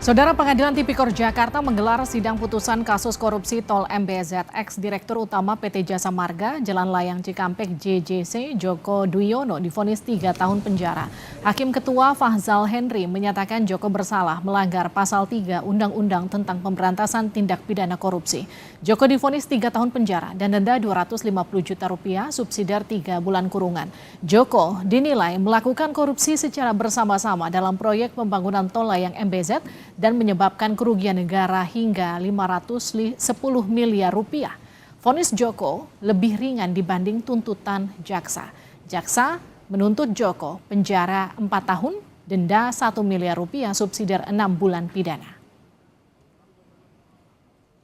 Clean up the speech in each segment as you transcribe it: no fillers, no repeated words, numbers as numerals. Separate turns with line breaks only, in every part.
Saudara Pengadilan Tipikor Jakarta menggelar sidang putusan kasus korupsi Tol MBZ ex-direktur utama PT Jasa Marga Jalan Layang Cikampek JJC Joko Dwiono divonis 3 tahun penjara. Hakim Ketua Fahzal Henry menyatakan Joko bersalah melanggar pasal 3 Undang-Undang tentang Pemberantasan Tindak Pidana Korupsi. Joko divonis 3 tahun penjara dan denda Rp250 juta subsidiar 3 bulan kurungan. Joko dinilai melakukan korupsi secara bersama-sama dalam proyek pembangunan Tol Layang MBZ dan menyebabkan kerugian negara hingga Rp510 miliar. Vonis Joko lebih ringan dibanding tuntutan jaksa. Jaksa menuntut Joko penjara 4 tahun, denda Rp1 miliar, subsidiar 6 bulan pidana.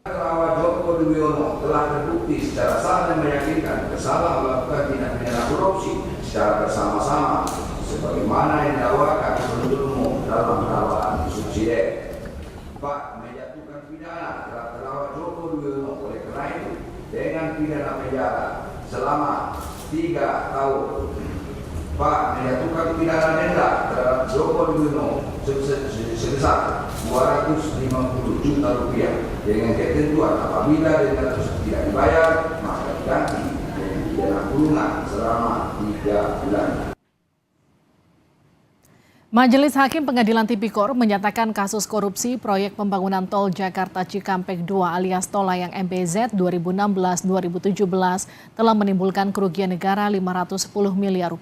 Bahwa Joko Dwiono telah terbukti secara sah dan meyakinkan bersalah melakukan tindak pidana korupsi secara bersama-sama sebagaimana yang didakwakan penuntut umum dalam dakwaan subsidiar. Pak menjatuhkan pidana terhadap terdakwa Joko Dwiono oleh karena itu dengan pidana penjara selama 3 tahun. Pak menjatuhkan pidana denda terhadap Joko Dwiono sebesar Rp250 juta dengan ketentuan apabila denda tersebut tidak dibayar maka diganti dengan pidana kurungan selama 3 bulan.
Majelis Hakim Pengadilan Tipikor menyatakan kasus korupsi proyek pembangunan tol Jakarta Cikampek 2 alias Tol Layang MBZ 2016-2017 telah menimbulkan kerugian negara Rp510 miliar.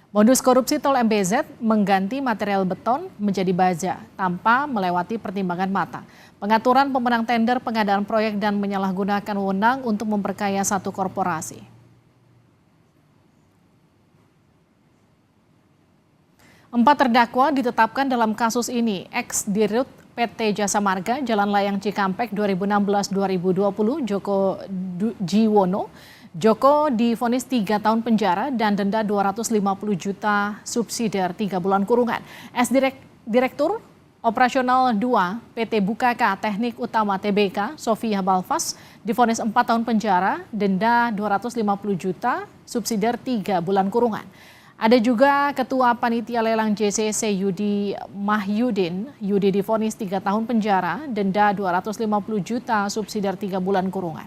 Modus korupsi Tol MBZ mengganti material beton menjadi baja tanpa melewati pertimbangan matang. Pengaturan pemenang tender pengadaan proyek dan menyalahgunakan wewenang untuk memperkaya satu korporasi. 4 terdakwa ditetapkan dalam kasus ini, ex-dirut PT Jasa Marga Jalan Layang Cikampek 2016-2020 Joko Dwiono. Joko divonis 3 tahun penjara dan denda Rp250 juta subsidiar 3 bulan kurungan. Ex-direktur Operasional 2 PT Bukaka Teknik Utama Tbk Sofia Balfas divonis 4 tahun penjara, denda Rp250 juta subsidiar 3 bulan kurungan. Ada juga Ketua Panitia Lelang JCC Yudi Mahyudin. Yudi divonis 3 tahun penjara, denda Rp250 juta subsidiar 3 bulan kurungan.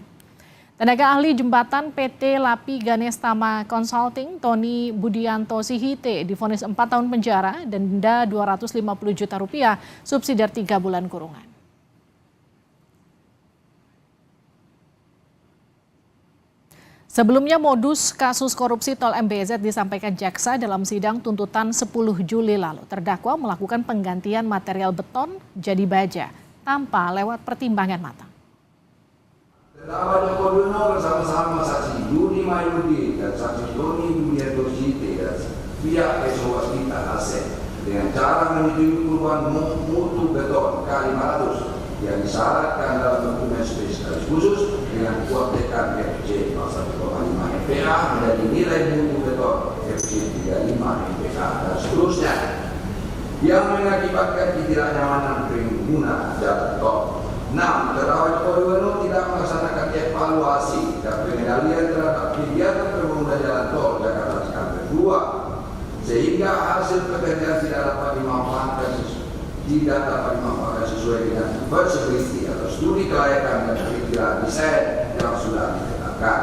Tenaga ahli jembatan PT Lapi Ganestama Consulting Tony Budianto Sihite divonis 4 tahun penjara dan denda Rp250 juta subsidiar 3 bulan kurungan. Sebelumnya modus kasus korupsi Tol MBZ disampaikan jaksa dalam sidang tuntutan 10 Juli lalu. Terdakwa melakukan penggantian material beton jadi baja tanpa lewat pertimbangan matang.
Terdakwa Joko Dwiono bersama-sama saksi Yudi Mahyudin dan saksi Tony Budianto Sihite dan pihak PSO Waskita Aset dengan cara menyetujui perubahan mutu beton K500 yang disyaratkan dalam dokumen spesifikasi khusus dengan kuat tekan FC 1,5 MPa menjadi nilai mutu beton FC 35 MPa dan seterusnya yang mengakibatkan ketidaknyamanan pengguna jalan tol. 6. Terdakwa Joko Dwiono tidak melaksanakan evaluasi dan pengendalian terhadap kegiatan pembangunan jalan tol Jakarta Cikampek 2 sehingga hasil pekerjaan tidak dapat dimanfaatkan sesuai dengan feasibility atau studi kelayakan dan perkiraan desain yang sudah ditetapkan.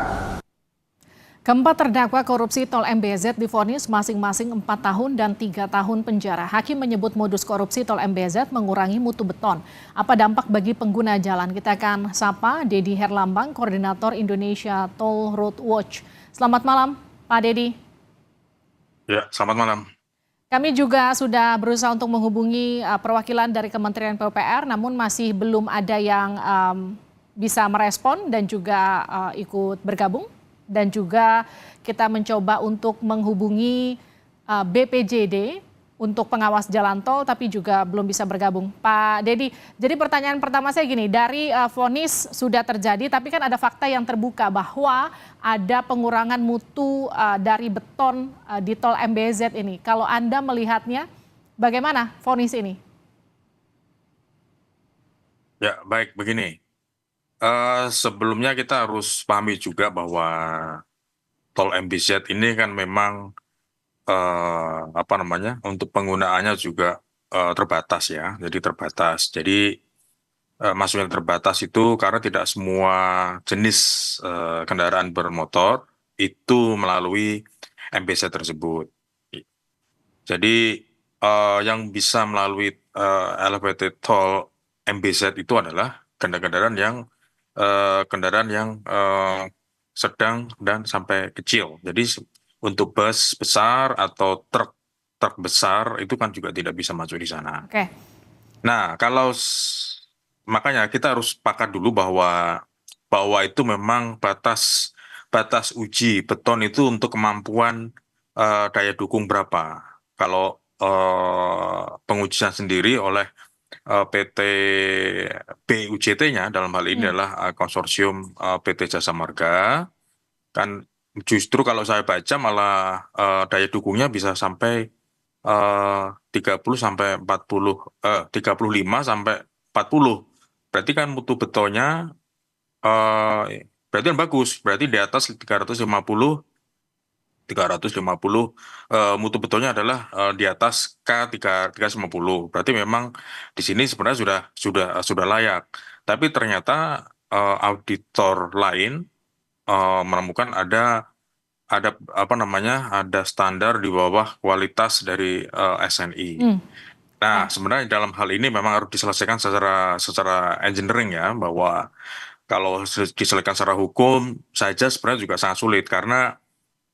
Keempat terdakwa korupsi Tol MBZ divonis masing-masing 4 tahun dan 3 tahun penjara. Hakim menyebut modus korupsi Tol MBZ mengurangi mutu beton. Apa dampak bagi pengguna jalan? Kita akan sapa Dedi Herlambang, Koordinator Indonesia Toll Road Watch. Selamat malam, Pak Dedi.
Ya, selamat malam.
Kami juga sudah berusaha untuk menghubungi perwakilan dari Kementerian PUPR, namun masih belum ada yang bisa merespon dan juga ikut bergabung. Dan juga kita mencoba untuk menghubungi BPJD untuk pengawas jalan tol, tapi juga belum bisa bergabung. Pak Dedi, jadi pertanyaan pertama saya gini, dari vonis sudah terjadi, tapi kan ada fakta yang terbuka bahwa ada pengurangan mutu dari beton di Tol MBZ ini. Kalau Anda melihatnya, bagaimana vonis ini?
Ya, baik, begini. Sebelumnya kita harus pahami juga bahwa Tol MBZ ini kan memang apa namanya, untuk penggunaannya juga terbatas ya. Jadi terbatas. Jadi maksudnya terbatas itu karena tidak semua jenis kendaraan bermotor itu melalui MBZ tersebut. Jadi yang bisa melalui elevated toll MBZ itu adalah kendaraan yang sedang dan sampai kecil. Jadi untuk bus besar atau truk besar itu kan juga tidak bisa masuk di sana.
Oke,
Nah, makanya kita harus sepakat dulu bahwa itu memang batas batas uji beton itu untuk kemampuan daya dukung berapa. Kalau pengujian sendiri oleh PT BUJT-nya dalam hal ini
Hmm.
adalah konsorsium PT Jasa Marga, kan justru kalau saya baca malah daya dukungnya bisa sampai 30 sampai 40, 35 sampai 40. Berarti kan mutu betonnya berarti kan bagus. Berarti di atas 350 mutu betonnya adalah di atas K350. Berarti memang di sini sebenarnya sudah layak. Tapi ternyata auditor lain menemukan ada apa namanya, ada standar di bawah kualitas dari SNI.
Hmm.
Nah,
Oke.
sebenarnya dalam hal ini memang harus diselesaikan secara engineering ya, bahwa kalau diselesaikan secara hukum saja sebenarnya juga sangat sulit karena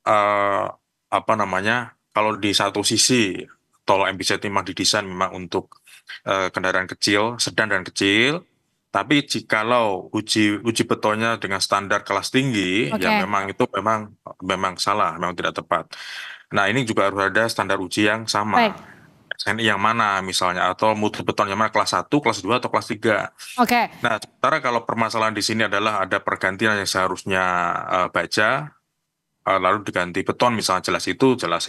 eh, apa namanya, kalau di satu sisi tol MBZ memang didesain memang untuk kendaraan kecil, sedan dan kecil, tapi jikalau uji uji betonnya dengan standar kelas tinggi, ya
Oke.
memang itu memang salah, memang tidak tepat. Nah, ini juga harus ada standar uji yang
Baik.
sama. SNI yang mana misalnya, atau mutu beton yang mana, kelas 1, kelas 2, atau kelas 3.
Oke.
Nah, sementara kalau permasalahan di sini adalah ada pergantian yang seharusnya baja, lalu diganti beton misalnya, jelas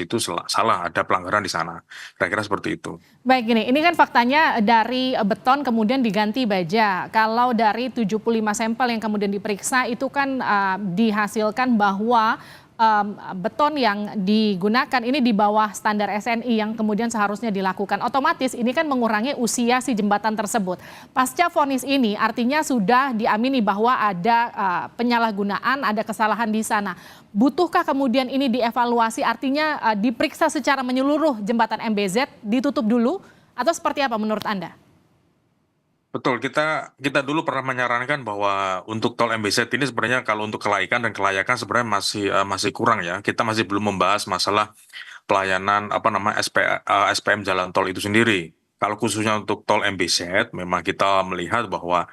itu salah, ada pelanggaran di sana. Kira-kira seperti itu.
Baik, gini, ini kan faktanya dari beton kemudian diganti baja. Kalau dari 75 sampel yang kemudian diperiksa itu kan dihasilkan bahwa beton yang digunakan ini di bawah standar SNI yang kemudian seharusnya dilakukan. Otomatis ini kan mengurangi usia si jembatan tersebut. Pasca vonis ini artinya sudah diamini bahwa ada penyalahgunaan, ada kesalahan di sana. Butuhkah kemudian ini dievaluasi, artinya diperiksa secara menyeluruh jembatan MBZ, ditutup dulu, atau seperti apa menurut Anda?
Betul, kita dulu pernah menyarankan bahwa untuk tol MBZ ini sebenarnya kalau untuk kelaikan dan kelayakan sebenarnya masih kurang ya. Kita masih belum membahas masalah pelayanan apa namanya SPM jalan tol itu sendiri. Kalau khususnya untuk tol MBZ, memang kita melihat bahwa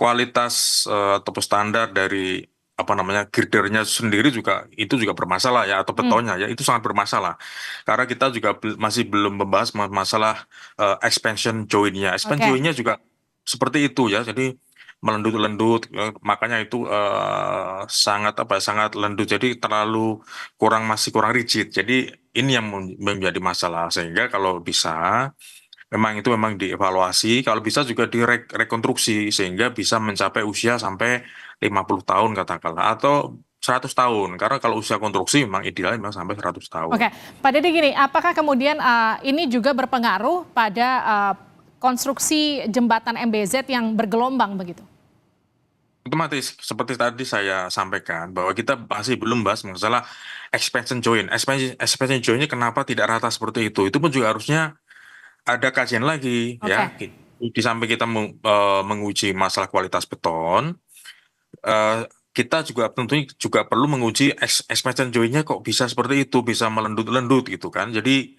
kualitas atau standar dari apa namanya girdernya sendiri itu juga bermasalah ya, atau
Hmm,
betonnya ya itu sangat bermasalah. Karena kita juga masih belum membahas masalah expansion jointnya. Expansion
oke.
jointnya juga seperti itu ya. Jadi melendut-lendut, makanya itu sangat apa ya, sangat lendut. Jadi masih kurang rigid. Jadi ini yang menjadi masalah, sehingga kalau bisa memang dievaluasi, kalau bisa juga direkonstruksi sehingga bisa mencapai usia sampai 50 tahun katakanlah, atau 100 tahun. Karena kalau usia konstruksi memang idealnya memang sampai 100 tahun.
Oke, Pak Dede, gini, apakah kemudian ini juga berpengaruh pada konstruksi jembatan MBZ yang bergelombang begitu?
Otomatis seperti tadi saya sampaikan bahwa kita masih belum bahas masalah expansion joint. Expansion jointnya kenapa tidak rata seperti itu? Itu pun juga harusnya ada kajian lagi
Oke,
ya. Di samping kita menguji masalah kualitas beton, kita juga tentunya juga perlu menguji expansion jointnya kok bisa seperti itu, bisa melendut-lendut gitu kan. Jadi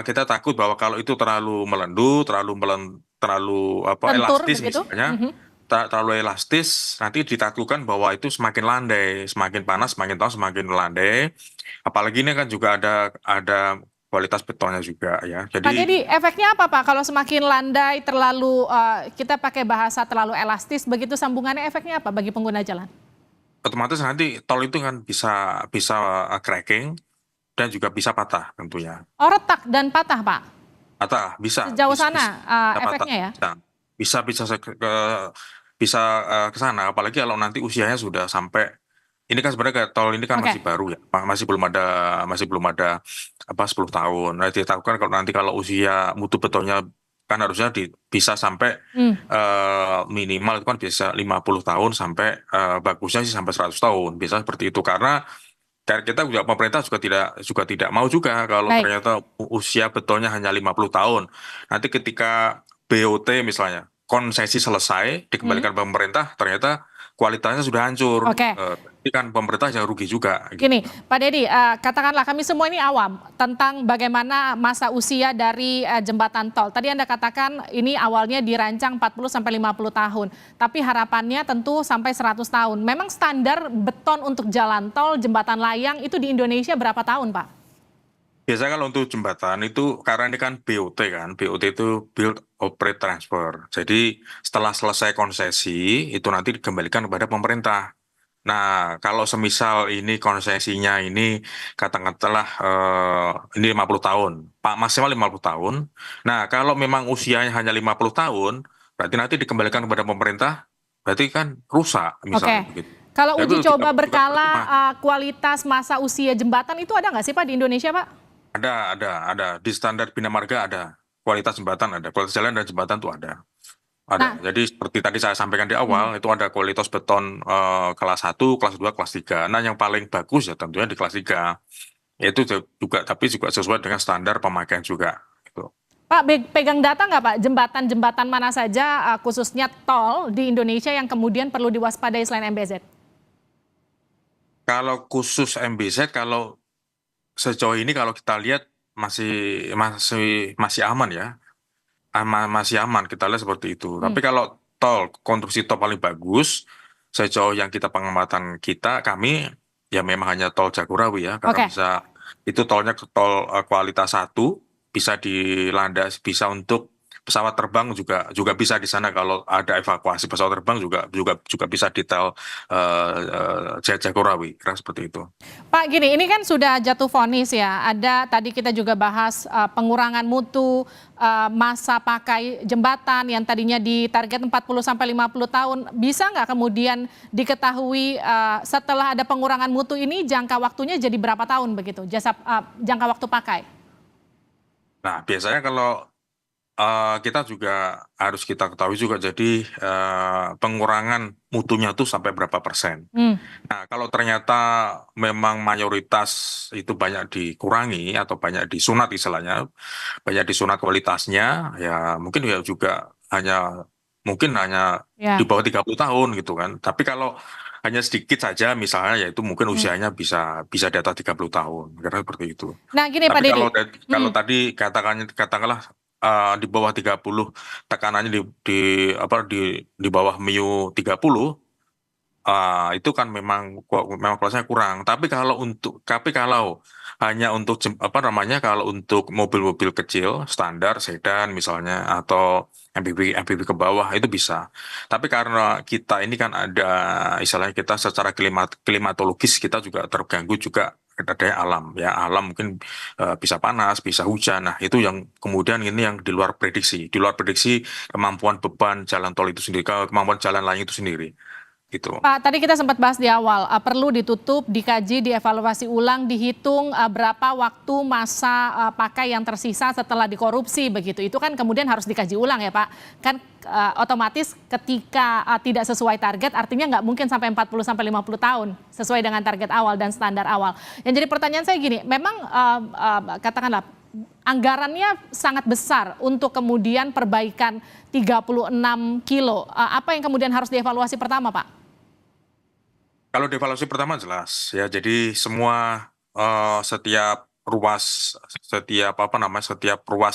kita takut bahwa kalau itu terlalu melendut, terlalu apa
lentur
elastis
begitu?
misalnya,
Mhm.
terlalu elastis, nanti ditakutkan bahwa itu semakin landai, semakin panas, semakin tahun semakin landai. Apalagi ini kan juga ada kualitas betonnya juga ya.
Pak
Jadi
Dedi, efeknya apa Pak kalau semakin landai, terlalu kita pakai bahasa terlalu elastis begitu, sambungannya efeknya apa bagi pengguna jalan?
otomatis nanti tol itu kan bisa bisa cracking dan juga bisa patah tentunya.
Oh, retak dan patah Pak?
Patah bisa
Sejauh
bisa,
sana
bisa patah,
efeknya ya?
bisa bisa bisa ke sana. Apalagi kalau nanti usianya sudah sampai ini kan sebenarnya tol ini kan
Oke.
masih baru ya, masih belum ada apa 10 tahun. Nah, ditakutkan kalau nanti kalau usia mutu betonnya kan harusnya bisa sampai
Hmm.
minimal itu kan bisa 50 tahun sampai bagusnya sih sampai 100 tahun. Bisa seperti itu karena kita juga pemerintah juga tidak mau juga kalau
Baik.
ternyata usia betonnya hanya 50 tahun. Nanti ketika BOT misalnya konsesi selesai dikembalikan ke pemerintah ternyata kualitasnya sudah hancur.
Oke.
Ini kan pemerintah yang rugi juga gitu.
Gini, Pak Dedi, katakanlah kami semua ini awam tentang bagaimana masa usia dari jembatan tol. Tadi Anda katakan ini awalnya dirancang 40 sampai 50 tahun, tapi harapannya tentu sampai 100 tahun. Memang standar beton untuk jalan tol, jembatan layang itu di Indonesia berapa tahun, Pak?
Biasanya kalau untuk jembatan itu karena ini kan BOT kan, BOT itu Build Operate Transfer. Jadi setelah selesai konsesi itu nanti dikembalikan kepada pemerintah. Nah, kalau semisal ini konsesinya ini katakanlah ini 50 tahun, Pak maksimal 50 tahun. Nah, kalau memang usianya hanya 50 tahun, berarti nanti dikembalikan kepada pemerintah, berarti kan rusak
Oke.
misalnya begitu.
Kalau
Tapi
uji
itu
coba
juga
berkala
percuma.
kualitas masa usia jembatan itu ada nggak sih Pak di Indonesia, Pak?
Ada. Di standar Bina Marga ada. Kualitas jembatan ada. Kualitas jalan dan jembatan itu ada. Ada.
Nah,
Jadi seperti tadi saya sampaikan di
hmm.
awal, itu ada kualitas beton kelas 1, kelas 2, kelas 3. Nah, yang paling bagus ya tentunya di kelas 3. Itu juga, tapi juga sesuai dengan standar pemakaian juga. Gitu.
Pak, pegang data nggak Pak, jembatan-jembatan mana saja khususnya tol di Indonesia yang kemudian perlu diwaspadai selain MBZ?
Kalau khusus MBZ, kalau sejauh ini kalau kita lihat masih aman ya. Masih aman kita lihat seperti itu.
Hmm.
Tapi kalau tol, konstruksi tol paling bagus sejauh yang kita pengamatan kami ya memang hanya tol Jagorawi ya, karena
Oke.
itu tolnya tol kualitas 1, bisa dilandas, bisa untuk pesawat terbang juga bisa di sana kalau ada evakuasi pesawat terbang juga bisa di tol Jagorawi, kira seperti itu.
Pak, gini, ini kan sudah jatuh vonis ya. Ada tadi kita juga bahas pengurangan mutu masa pakai jembatan yang tadinya ditarget 40 sampai 50 tahun. Bisa nggak kemudian diketahui setelah ada pengurangan mutu ini jangka waktunya jadi berapa tahun begitu? Jangka waktu pakai?
Nah, biasanya kalau kita juga harus kita ketahui juga, jadi pengurangan mutunya tuh sampai berapa persen.
Hmm.
Nah, kalau ternyata memang mayoritas itu banyak dikurangi atau banyak disunat istilahnya, banyak disunat kualitasnya, ya mungkin ya juga mungkin hanya
Ya.
di bawah 30 tahun gitu kan. Tapi kalau hanya sedikit saja misalnya, ya itu mungkin usianya bisa di atas 30 tahun, karena seperti itu.
Nah, gini Pak
Tapi
Didi.
kalau tadi katakanlah di bawah 30 tekanannya di bawah MIU 30, itu kan memang kualitasnya kurang. Tapi kalau hanya untuk kalau untuk mobil-mobil kecil standar sedan misalnya atau MPV ke bawah itu bisa. Tapi karena kita ini kan ada istilahnya kita secara klimatologis kita juga terganggu juga adanya alam ya, alam mungkin bisa panas, bisa hujan. Nah, itu yang kemudian ini yang di luar prediksi kemampuan beban jalan tol itu sendiri, kemampuan jalan layang itu sendiri gitu.
Pak, tadi kita sempat bahas di awal, perlu ditutup, dikaji, dievaluasi ulang, dihitung berapa waktu masa pakai yang tersisa setelah dikorupsi begitu. Itu kan kemudian harus dikaji ulang ya Pak. Kan otomatis ketika tidak sesuai target artinya nggak mungkin sampai 40 sampai 50 tahun sesuai dengan target awal dan standar awal. Yang jadi pertanyaan saya gini, memang katakanlah anggarannya sangat besar untuk kemudian perbaikan 36 kilo. Apa yang kemudian harus dievaluasi pertama, Pak?
Kalau dievaluasi pertama jelas ya, jadi semua setiap ruas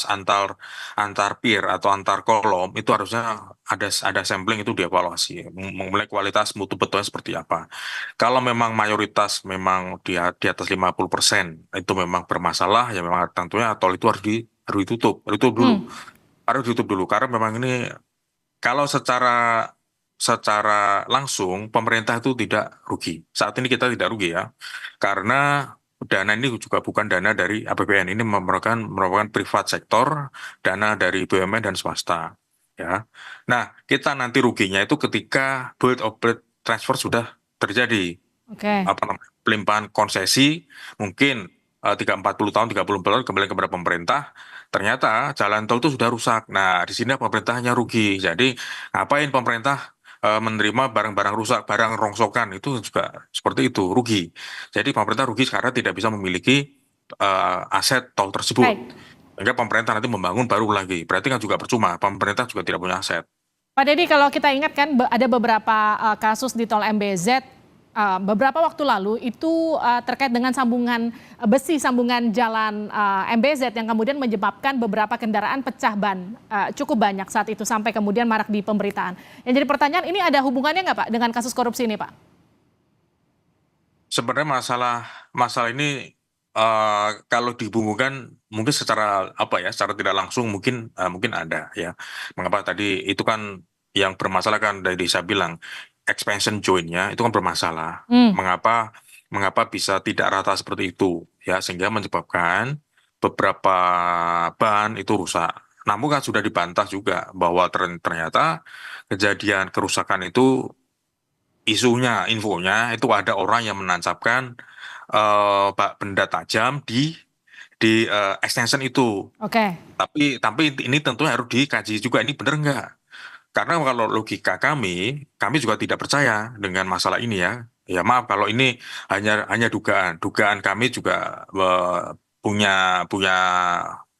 antar pier atau antar kolom itu harusnya ada sampling itu dievaluasi, mulai kualitas mutu betonnya seperti apa. Kalau memang mayoritas memang di atas 50% itu memang bermasalah, ya memang tentunya tol itu harus ditutup dulu karena memang ini kalau secara langsung pemerintah itu tidak rugi. Saat ini kita tidak rugi ya, karena dana ini juga bukan dana dari APBN, ini merupakan privat sektor, dana dari BUMN dan swasta. Ya, nah kita nanti ruginya itu ketika build operate transfer sudah terjadi.
Oke.
Pelimpahan konsesi mungkin 40 tahun 30 tahun kembali kepada pemerintah. Ternyata jalan tol itu sudah rusak. Nah, di sini pemerintahnya rugi. Jadi ngapain pemerintah menerima barang-barang rusak, barang rongsokan itu juga seperti itu rugi. Jadi pemerintah rugi karena tidak bisa memiliki aset tol tersebut.
Baik.
Sehingga pemerintah nanti membangun baru lagi. Berarti kan juga percuma. Pemerintah juga tidak punya aset.
Pak Dedi, kalau kita ingat kan ada beberapa kasus di tol MBZ beberapa waktu lalu itu terkait dengan sambungan besi, sambungan jalan MBZ yang kemudian menyebabkan beberapa kendaraan pecah ban cukup banyak saat itu sampai kemudian marak di pemberitaan. Yang jadi pertanyaan, ini ada hubungannya nggak Pak dengan kasus korupsi ini Pak?
Sebenarnya masalah ini kalau dihubungkan mungkin secara apa ya, secara tidak langsung mungkin ada ya. Mengapa tadi itu kan yang bermasalah kan dari saya bilang expansion joint-nya itu kan bermasalah.
Hmm.
Mengapa bisa tidak rata seperti itu ya, sehingga menyebabkan beberapa ban itu rusak. Namun kan sudah dibantah juga bahwa ternyata kejadian kerusakan itu infonya itu ada orang yang menancapkan benda tajam di extension itu.
Oke.
Tapi ini tentu harus dikaji juga ini benar nggak? Karena kalau logika kami juga tidak percaya dengan masalah ini ya. Ya maaf kalau ini hanya dugaan. Dugaan kami juga punya punya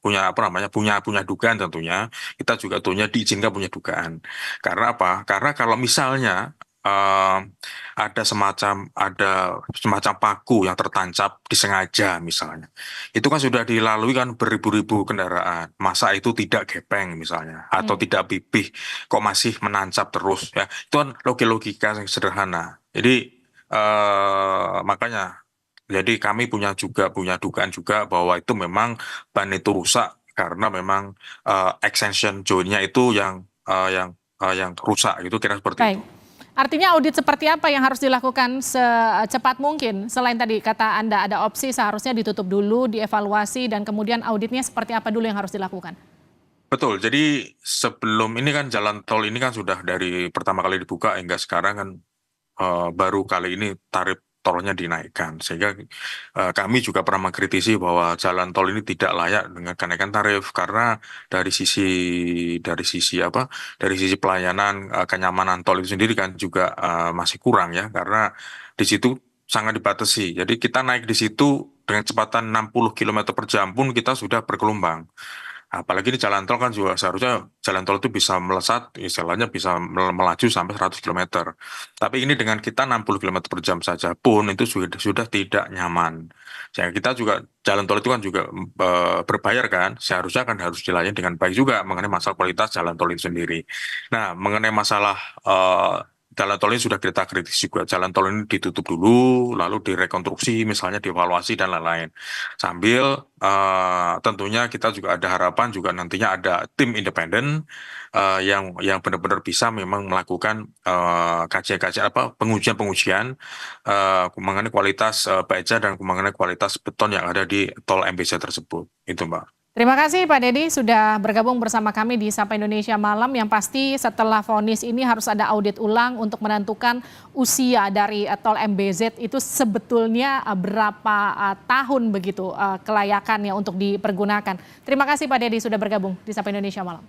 punya apa namanya punya dugaan tentunya. Kita juga tentunya diizinkan punya dugaan. Karena apa? Karena kalau misalnya eh, ada semacam paku yang tertancap disengaja misalnya. Itu kan sudah dilalui kan beribu-ribu kendaraan. Masa itu tidak gepeng misalnya atau tidak pipih kok masih menancap terus ya. Itu kan logika yang sederhana. Jadi makanya jadi kami punya dugaan juga bahwa itu memang ban itu rusak karena memang extension joint-nya itu yang rusak itu kira seperti
Baik.
itu.
Artinya audit seperti apa yang harus dilakukan secepat mungkin? Selain tadi kata Anda ada opsi seharusnya ditutup dulu, dievaluasi, dan kemudian auditnya seperti apa dulu yang harus dilakukan?
Betul. Jadi sebelum ini kan jalan tol ini kan sudah dari pertama kali dibuka hingga sekarang kan baru kali ini tarif tolnya dinaikkan. Sehingga kami juga pernah mengkritisi bahwa jalan tol ini tidak layak dengan kenaikan tarif karena dari sisi pelayanan kenyamanan tol itu sendiri kan juga masih kurang ya karena di situ sangat dibatasi. Jadi kita naik di situ dengan kecepatan 60 km per jam pun kita sudah bergelombang. Apalagi di jalan tol kan juga seharusnya jalan tol itu bisa melesat, istilahnya bisa melaju sampai 100 km. Tapi ini dengan kita 60 km per jam saja pun itu sudah tidak nyaman. Sehingga kita juga, jalan tol itu kan juga berbayar kan, seharusnya kan harus dilayani dengan baik juga mengenai masalah kualitas jalan tol itu sendiri. Nah, mengenai masalah jalan tol ini sudah kita kritis juga. Jalan tol ini ditutup dulu, lalu direkonstruksi, misalnya dievaluasi dan lain-lain. Sambil tentunya kita juga ada harapan juga nantinya ada tim independen yang benar-benar bisa memang melakukan kajian-kajian pengujian-pengujian mengenai kualitas baja dan mengenai kualitas beton yang ada di tol MBZ tersebut. Itu Mbak.
Terima kasih Pak Dedi sudah bergabung bersama kami di Sapa Indonesia Malam. Yang pasti setelah vonis ini harus ada audit ulang untuk menentukan usia dari tol MBZ itu sebetulnya berapa tahun begitu kelayakannya untuk dipergunakan. Terima kasih Pak Dedi sudah bergabung di Sapa Indonesia Malam.